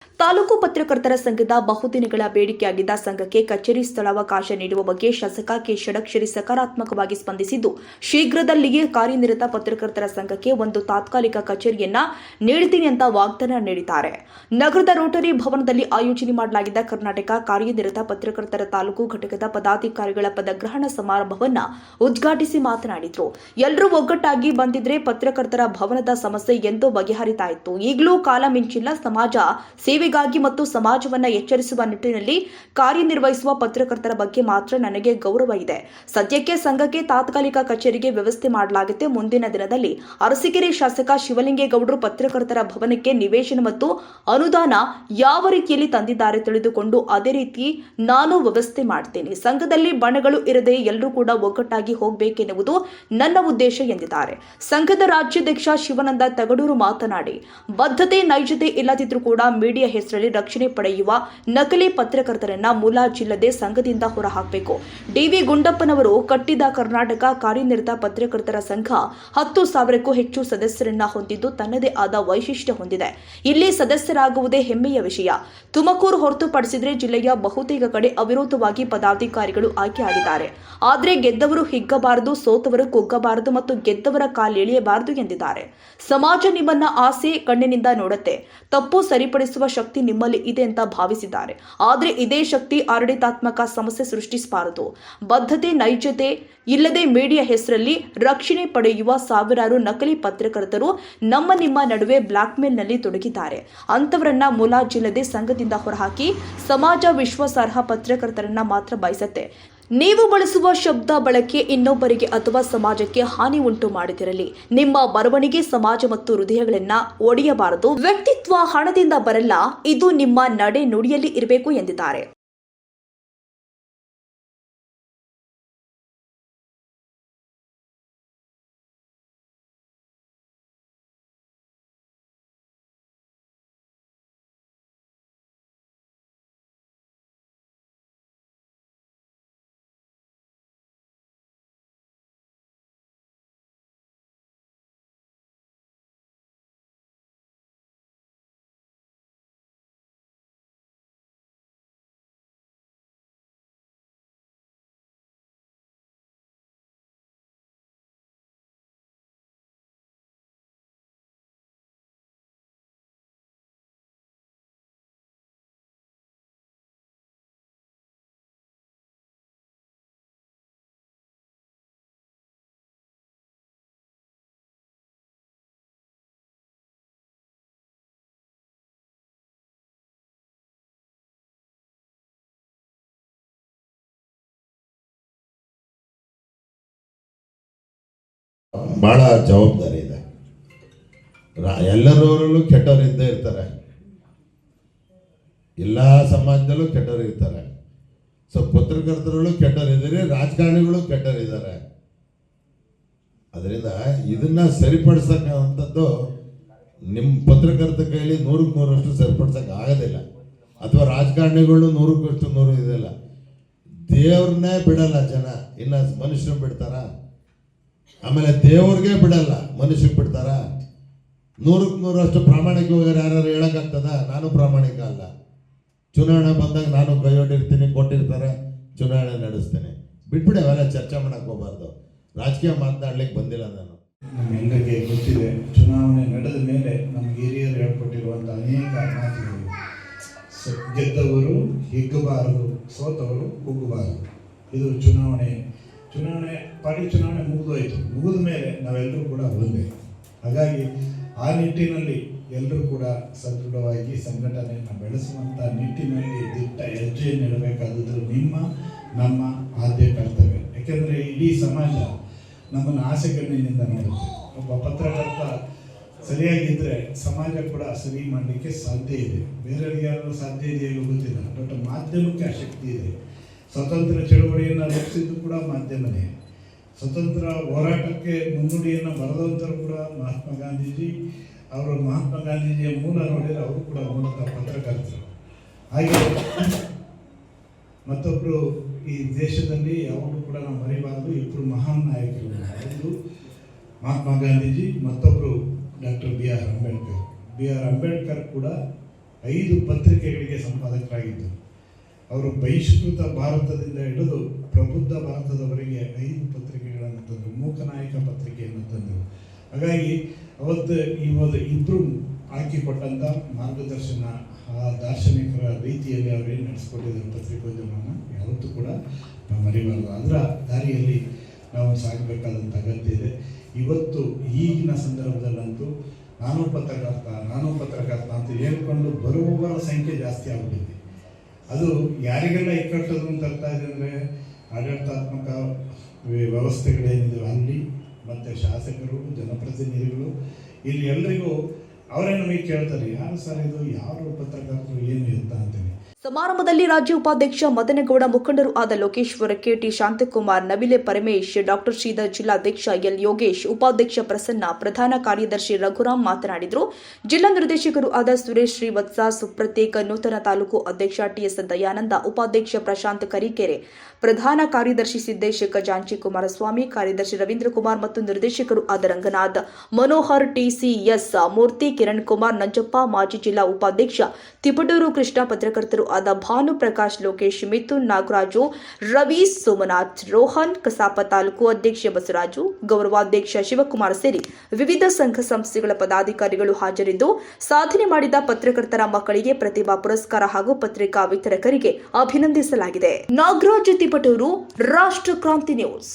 ತಾಲೂಕು ಪತ್ರಕರ್ತರ ಸಂಘದ ಬಹುದಿನಗಳ ಬೇಡಿಕೆಯಾಗಿದ್ದ ಸಂಘಕ್ಕೆ ಕಚೇರಿ ಸ್ಥಳಾವಕಾಶ ನೀಡುವ ಬಗ್ಗೆ ಶಾಸಕ ಕೆ ಷಡಕ್ಷರಿ ಸಕಾರಾತ್ಮಕವಾಗಿ ಸ್ಪಂದಿಸಿದ್ದು, ಶೀಘ್ರದಲ್ಲಿಯೇ ಕಾರ್ಯನಿರತ ಪತ್ರಕರ್ತರ ಸಂಘಕ್ಕೆ ಒಂದು ತಾತ್ಕಾಲಿಕ ಕಚೇರಿಯನ್ನ ನೀಡುತ್ತೀನಿ ಅಂತ ವಾಗ್ದಾನ ನೀಡಿದ್ದಾರೆ. ನಗರದ ರೋಟರಿ ಭವನದಲ್ಲಿ ಆಯೋಜನೆ ಮಾಡಲಾಗಿದ್ದ ಕರ್ನಾಟಕ ಕಾರ್ಯನಿರತ ಪತ್ರಕರ್ತರ ತಾಲೂಕು ಘಟಕದ ಪದಾಧಿಕಾರಿಗಳ ಪದಗ್ರಹಣ ಸಮಾರಂಭವನ್ನ ಉದ್ಘಾಟಿಸಿ ಮಾತನಾಡಿದರು. ಎಲ್ಲರೂ ಒಗ್ಗಟ್ಟಾಗಿ ಬಂದಿದ್ರೆ ಪತ್ರಕರ್ತರ ಭವನದ ಸಮಸ್ಯೆ ಎಂದೋ ಬಗೆಹರಿತಾ ಇತ್ತು. ಈಗಲೂ ಕಾಲ ಮಿಂಚಿಲ್ಲ. ಸಮಾಜ ಸೇವೆಗಾಗಿ ಮತ್ತು ಸಮಾಜವನ್ನ ಎಚ್ಚರಿಸುವ ನಿಟ್ಟಿನಲ್ಲಿ ಕಾರ್ಯನಿರ್ವಹಿಸುವ ಪತ್ರಕರ್ತರ ಬಗ್ಗೆ ಮಾತ್ರ ನನಗೆ ಗೌರವ ಇದೆ. ಸದ್ಯಕ್ಕೆ ಸಂಘಕ್ಕೆ ತಾತ್ಕಾಲಿಕ ಕಚೇರಿಗೆ ವ್ಯವಸ್ಥೆ ಮಾಡಲಾಗುತ್ತೆ. ಮುಂದಿನ ದಿನದಲ್ಲಿ ಅರಸೀಕೆರೆ ಶಾಸಕ ಶಿವಲಿಂಗೇಗೌಡರು ಪತ್ರಕರ್ತರ ಭವನಕ್ಕೆ ನಿವೇಶನ ಮತ್ತು ಅನುದಾನ ಯಾವ ರೀತಿಯಲ್ಲಿ ತಂದಿದ್ದಾರೆ ತಿಳಿದುಕೊಂಡು ಅದೇ ರೀತಿ ನಾನು ವ್ಯವಸ್ಥೆ ಮಾಡ್ತೇನೆ. ಸಂಘದಲ್ಲಿ ಬಣಗಳು ಇರದೆ ಎಲ್ಲರೂ ಕೂಡ ಒಗ್ಗಟ್ಟಾಗಿ ಹೋಗಬೇಕೆನ್ನುವುದು ನನ್ನ ಉದ್ದೇಶ ಎಂದಿದ್ದಾರೆ. ಸಂಘದ ರಾಜ್ಯಾಧ್ಯಕ್ಷ ಶಿವಾನಂದ ತಗಡೂರು ಮಾತನಾಡಿ, ಬದ್ಧತೆ ನೈಜತೆ ಇಲ್ಲದಿದ್ರೂ ಕೂಡ ಮೀಡಿಯಾ ಹೆಸರಲ್ಲಿ ರಕ್ಷಣೆ ಪಡೆಯುವ ನಕಲಿ ಪತ್ರಕರ್ತರನ್ನ ಮುಲಾಜಿಲ್ಲದೆ ಸಂಘದಿಂದ ಹೊರಹಾಕಬೇಕು. ಡಿ.ವಿ. ಗುಂಡಪ್ಪನವರು ಕಟ್ಟಿದ ಕರ್ನಾಟಕ ಕಾರ್ಯನಿರತ ಪತ್ರಕರ್ತರ ಸಂಘ 10,000ಕ್ಕೂ ಹೆಚ್ಚು ಸದಸ್ಯರನ್ನ ಹೊಂದಿದ್ದು ತನ್ನದೇ ಆದ ವೈಶಿಷ್ಟ್ಯ ಹೊಂದಿದೆ. ಇಲ್ಲಿ ಸದಸ್ಯರಾಗುವುದೇ ಹೆಮ್ಮೆಯ ವಿಷಯ. ತುಮಕೂರು ಹೊರತುಪಡಿಸಿದರೆ ಜಿಲ್ಲೆಯ ಬಹುತೇಕ ಕಡೆ ಅವಿರೋಧವಾಗಿ ಪದಾಧಿಕಾರಿಗಳು ಆಯ್ಕೆಯಾಗಿದ್ದಾರೆ. ಆದರೆ ಗೆದ್ದವರು ಹಿಗ್ಗಬಾರದು, ಸೋತವರು ಕುಗ್ಗಬಾರದು ಮತ್ತು ಗೆದ್ದವರ ಕಾಲೆಳೆಯಬಾರದು ಎಂದಿದ್ದಾರೆ. ಸಮಾಜ ನಿಮ್ಮನ್ನ ಆಸೆ ಕಣ್ಣಿನಿಂದ ನೋಡುತ್ತೆ. ತಪ್ಪು ಸರಿಪಡಿಸುವ ಶಕ್ತಿ ನಿಮ್ಮಲ್ಲಿ ಇದೆ ಅಂತ ಭಾವಿಸಿದ್ದಾರೆ. ಆದರೆ ಇದೇ ಶಕ್ತಿ ಆಡಳಿತಾತ್ಮಕ ಸಮಸ್ಯೆ ಸೃಷ್ಟಿಸಬಾರದು. ಬದ್ಧತೆ ನೈಜತೆ ಇಲ್ಲದೆ ಮೀಡಿಯಾ ಹೆಸರಲ್ಲಿ ರಕ್ಷಣೆ ಪಡೆಯುವ ಸಾವಿರಾರು ನಕಲಿ ಪತ್ರಕರ್ತರು ನಿಮ್ಮ ನಡುವೆ ಬ್ಲಾಕ್ಮೇಲ್ನಲ್ಲಿ ತೊಡಗಿದ್ದಾರೆ. ಅಂತವರನ್ನ ಮುಲಾಜಿಲ್ಲದೆ ಸಂಘದಿಂದ ಹೊರಹಾಕಿ ಸಮಾಜ ವಿಶ್ವಾಸಾರ್ಹ ಪತ್ರಕರ್ತರನ್ನ ಮಾತ್ರ ಬಯಸುತ್ತೆ. ನೀವು ಬಳಸುವ ಶಬ್ದ ಬಳಕೆ ಇನ್ನೊಬ್ಬರಿಗೆ ಅಥವಾ ಸಮಾಜಕ್ಕೆ ಹಾನಿ ಉಂಟು ಮಾಡದಿರಲಿ. ನಿಮ್ಮ ಬರವಣಿಗೆ ಸಮಾಜ ಮತ್ತು ಹೃದಯಗಳನ್ನ ಒಡೆಯಬಾರದು. ವ್ಯಕ್ತಿತ್ವ ಹಣದಿಂದ ಬರಲ್ಲ, ಇದು ನಿಮ್ಮ ನಡೆ ನುಡಿಯಲ್ಲಿ ಇರಬೇಕು ಎಂದಿದ್ದಾರೆ. ಭಾಳ ಜವಾಬ್ದಾರಿ ಇದೆ. ಎಲ್ಲರವರಲ್ಲೂ ಕೆಟ್ಟವರು ಇದ್ದೇ ಇರ್ತಾರೆ. ಎಲ್ಲ ಸಮಾಜದಲ್ಲೂ ಕೆಟ್ಟವರು ಇರ್ತಾರೆ. ಸೊ ಪತ್ರಕರ್ತರಲ್ಲೂ ಕೆಟ್ಟವರಿದ್ದಾರೆ, ರಾಜಕಾರಣಿಗಳು ಕೆಟ್ಟವರಿದ್ದಾರೆ. ಅದರಿಂದ ಇದನ್ನ ಸರಿಪಡಿಸಕ್ಕಂಥದ್ದು ನಿಮ್ಮ ಪತ್ರಕರ್ತ ಕೈಲಿ 100% ಸರಿಪಡಿಸಕ್ಕೆ ಆಗೋದಿಲ್ಲ. ಅಥವಾ ರಾಜಕಾರಣಿಗಳು 100% ಇದೆಲ್ಲ. ದೇವ್ರನ್ನೇ ಬಿಡಲ್ಲ ಜನ, ಇನ್ನು ಮನುಷ್ಯರು ಬಿಡ್ತಾರ? ಆಮೇಲೆ ದೇವ್ರಿಗೆ ಬಿಡಲ್ಲ, ಮನುಷ್ಯರಿಗೆ ಬಿಡ್ತಾರ? 100% ಪ್ರಾಮಾಣಿಕವಾಗಿ ಯಾರು ಹೇಳಕ್ಕಾಗ್ತದ? ನಾನು ಪ್ರಾಮಾಣಿಕ ಅಲ್ಲ. ಚುನಾವಣೆ ಬಂದಾಗ ನಾನು ಕೈಯೊಡ್ಡಿರ್ತೀನಿ, ಕೊಟ್ಟಿರ್ತಾರೆ, ಚುನಾವಣೆ ನಡೆಸ್ತೀನಿ. ಬಿಟ್ಬಿಡಿ, ಅವೆಲ್ಲ ಚರ್ಚೆ ಮಾಡಕ್ಕೆ ಹೋಗ್ಬಾರ್ದು. ರಾಜಕೀಯ ಮಾತನಾಡ್ಲಿಕ್ಕೆ ಬಂದಿಲ್ಲ ನಾನು. ನಮ್ಮೆಲ್ಲರಿಗೆ ಗೊತ್ತಿದೆ, ಚುನಾವಣೆ ನಡೆದ ಮೇಲೆ ನಮ್ಗೆ ಹಿರಿಯರು ಹೇಳ್ಕೊಟ್ಟಿರುವಂಥ ಅನೇಕ ಮಾತುಗಳು. ಗೆದ್ದವರು ಹಿಗ್ಗಬಾರದು, ಸೋತವರು ಕುಗ್ಗಬಾರದು. ಇದು ಚುನಾವಣೆ ಪಾರ್ಟಿ ಚುನಾವಣೆ ಮುಗಿದೋಯ್ತು. ಮುಗಿದ ಮೇಲೆ ನಾವೆಲ್ಲರೂ ಕೂಡ ಒಂದೇ. ಹಾಗಾಗಿ ಆ ನಿಟ್ಟಿನಲ್ಲಿ ಎಲ್ಲರೂ ಕೂಡ ಸದೃಢವಾಗಿ ಸಂಘಟನೆಯನ್ನು ಬೆಳೆಸುವಂಥ ನಿಟ್ಟಿನಲ್ಲಿ ದಿಟ್ಟ ಹೆಜ್ಜೆಯನ್ನು ಇಡಬೇಕಾದದ್ದು ನಮ್ಮ ಆದ್ಯ ಕರ್ತವ್ಯ. ಯಾಕೆಂದರೆ ಇಡೀ ಸಮಾಜ ನಮ್ಮನ್ನು ಆಸೆ ಕಣ್ಣಿನಿಂದ ನೋಡುತ್ತೆ. ಒಬ್ಬ ಪತ್ರಕರ್ತ ಸರಿಯಾಗಿದ್ದರೆ ಸಮಾಜ ಕೂಡ ಸರಿ ಮಾಡಲಿಕ್ಕೆ ಸಾಧ್ಯ ಇದೆ. ಬೇರೆಯವರಿಗೆ ಯಾರು ಸಾಧ್ಯ ಇದೆ ಗೊತ್ತಿಲ್ಲ, ಬಟ್ ಮಾಧ್ಯಮಕ್ಕೆ ಆ ಶಕ್ತಿ ಇದೆ. ಸ್ವತಂತ್ರ ಚಳವಳಿಯನ್ನು ರೂಪಿಸಿದ್ದು ಕೂಡ ಮಾಧ್ಯಮನೇ. ಸ್ವತಂತ್ರ ಹೋರಾಟಕ್ಕೆ ಮುನ್ನುಡಿಯನ್ನು ಬರೆದಂಥರು ಕೂಡ ಮಹಾತ್ಮ ಗಾಂಧೀಜಿ. ಅವರು ಮಹಾತ್ಮ ಗಾಂಧೀಜಿಯ ಮೂಲ ನೋಡಿದರೆ ಅವರು ಕೂಡ ಮೂಲತಃ ಪತ್ರಕರ್ತರು. ಹಾಗೆ ಮತ್ತೊಬ್ಬರು ಈ ದೇಶದಲ್ಲಿ ಯಾವಾಗಲೂ ಕೂಡ ನಾವು ಮರಿಬಾರದು, ಇಬ್ಬರು ಮಹಾನ್ ನಾಯಕರು. ಒಂದು ಮಹಾತ್ಮ ಗಾಂಧೀಜಿ, ಮತ್ತೊಬ್ಬರು ಡಾಕ್ಟರ್ ಬಿ ಆರ್ ಅಂಬೇಡ್ಕರ್ ಕೂಡ 5 ಪತ್ರಿಕೆಗಳಿಗೆ ಸಂಪಾದಕರಾಗಿದ್ದರು. ಅವರು ಬಹಿಷ್ಕೃತ ಭಾರತದಿಂದ ಹಿಡಿದು ಪ್ರಬುದ್ಧ ಭಾರತದವರೆಗೆ 5 ಪತ್ರಿಕೆಗಳನ್ನು ತಂದರು. ಮೂಕನಾಯಕ ಪತ್ರಿಕೆಯನ್ನು ತಂದರು. ಹಾಗಾಗಿ ಇಬ್ಬರು ಹಾಕಿಕೊಟ್ಟಂಥ ಮಾರ್ಗದರ್ಶನ, ಆ ದಾರ್ಶನಿಕರ ರೀತಿಯಲ್ಲಿ ಅವರೇನು ನಡೆಸ್ಕೊಟ್ಟಿದ್ದಾರೆ ಪತ್ರಿಕೋದ್ಯಮನ ಯಾವತ್ತೂ ಕೂಡ ನಾವು ಮರಿಬಾರ್ದು. ಅದರ ದಾರಿಯಲ್ಲಿ ನಾವು ಸಾಗಬೇಕಾದಂಥ ಅಗತ್ಯ ಇದೆ. ಇವತ್ತು ಈಗಿನ ಸಂದರ್ಭದಲ್ಲಂತೂ ನಾನು ಪತ್ರಕರ್ತ ಅಂತ ಹೇಳ್ಕೊಂಡು ಬರುವವರ ಸಂಖ್ಯೆ ಜಾಸ್ತಿ ಆಗ್ಬಿಟ್ಟಿದೆ. ಅದು ಯಾರಿಗೆಲ್ಲ ಇಕ್ಕಟ್ಟದು ಅಂತ ಅರ್ಥ ಇದೆ ಅಂದರೆ ಆಡಳಿತಾತ್ಮಕ ವ್ಯವಸ್ಥೆಗಳೇನಿದೆ ಅಲ್ಲಿ, ಮತ್ತು ಶಾಸಕರು, ಜನಪ್ರತಿನಿಧಿಗಳು, ಇಲ್ಲಿ ಎಲ್ಲರಿಗೂ ಅವರೇ ನಮಗೆ ಕೇಳ್ತಾರೆ, ಯಾರು ಸರ್ ಇದು, ಯಾರು ಪತ್ರಕರ್ತರು, ಏನು ಅಂತ ಅಂತೇಳಿ. ಸಮಾರಂಭದಲ್ಲಿ ರಾಜ್ಯ ಉಪಾಧ್ಯಕ್ಷ ಮದನಗೌಡ, ಮುಖಂಡರು ಆದ ಲೋಕೇಶ್ವರ, ಕೆಟಿ ಶಾಂತಕುಮಾರ್, ನವಿಲೆ ಪರಮೇಶ್, ಡಾಕ್ಟರ್ ಶ್ರೀಧರ್, ಜಿಲ್ಲಾಧ್ಯಕ್ಷ ಎಲ್ ಯೋಗೇಶ್, ಉಪಾಧ್ಯಕ್ಷ ಪ್ರಸನ್ನ, ಪ್ರಧಾನ ಕಾರ್ಯದರ್ಶಿ ರಘುರಾಮ್ ಮಾತನಾಡಿದರು. ಜಿಲ್ಲಾ ನಿರ್ದೇಶಕರು ಆದ ಸುರೇಶ್ ಶ್ರೀವತ್ಸ, ಸುಪ್ರತೀಕ್, ನೂತನ ತಾಲೂಕು ಅಧ್ಯಕ್ಷ ಟಿಎಸ್ ದಯಾನಂದ, ಉಪಾಧ್ಯಕ್ಷ ಪ್ರಶಾಂತ್ ಕರಿಕೆರೆ, ಪ್ರಧಾನ ಕಾರ್ಯದರ್ಶಿ ಸಿದ್ದೇಶ್ ಖಜಾಂಚಿ, ಕುಮಾರಸ್ವಾಮಿ, ಕಾರ್ಯದರ್ಶಿ ರವೀಂದ್ರ ಕುಮಾರ್ ಮತ್ತು ನಿರ್ದೇಶಕರು ಆದ ರಂಗನಾಥ್, ಮನೋಹರ್, ಟಿಸಿಎಸ್ ಮೂರ್ತಿ, ಕಿರಣ್ ಕುಮಾರ್, ನಂಜಪ್ಪ, ಮಾಜಿ ಜಿಲ್ಲಾ ಉಪಾಧ್ಯಕ್ಷ ತಿಪಟೂರು ಕೃಷ್ಣ, ಪತ್ರಕರ್ತರು ಆದ ಭಾನು ಪ್ರಕಾಶ್, ಲೋಕೇಶ್, ಮಿಥುನ್, ನಾಗರಾಜು, ರವಿ, ಸೋಮನಾಥ್, ರೋಹನ್, ಕಸಾಪ ತಾಲೂಕು ಅಧ್ಯಕ್ಷ ಬಸವರಾಜು, ಗೌರವಾಧ್ಯಕ್ಷ ಶಿವಕುಮಾರ್ ಸೇರಿ ವಿವಿಧ ಸಂಘ ಸಂಸ್ಥೆಗಳ ಪದಾಧಿಕಾರಿಗಳು ಹಾಜರಿದ್ದು, ಸಾಧನೆ ಮಾಡಿದ ಪತ್ರಕರ್ತರ ಮಕ್ಕಳಿಗೆ ಪ್ರತಿಭಾ ಪುರಸ್ಕಾರ ಹಾಗೂ ಪತ್ರಿಕಾ ವಿತರಕರಿಗೆ ಅಭಿನಂದಿಸಲಾಗಿದೆ. ನಾಗರಾಜ್, ತಿಪಟೂರು, ರಾಷ್ಟ್ರ ಕ್ರಾಂತಿ ನ್ಯೂಸ್.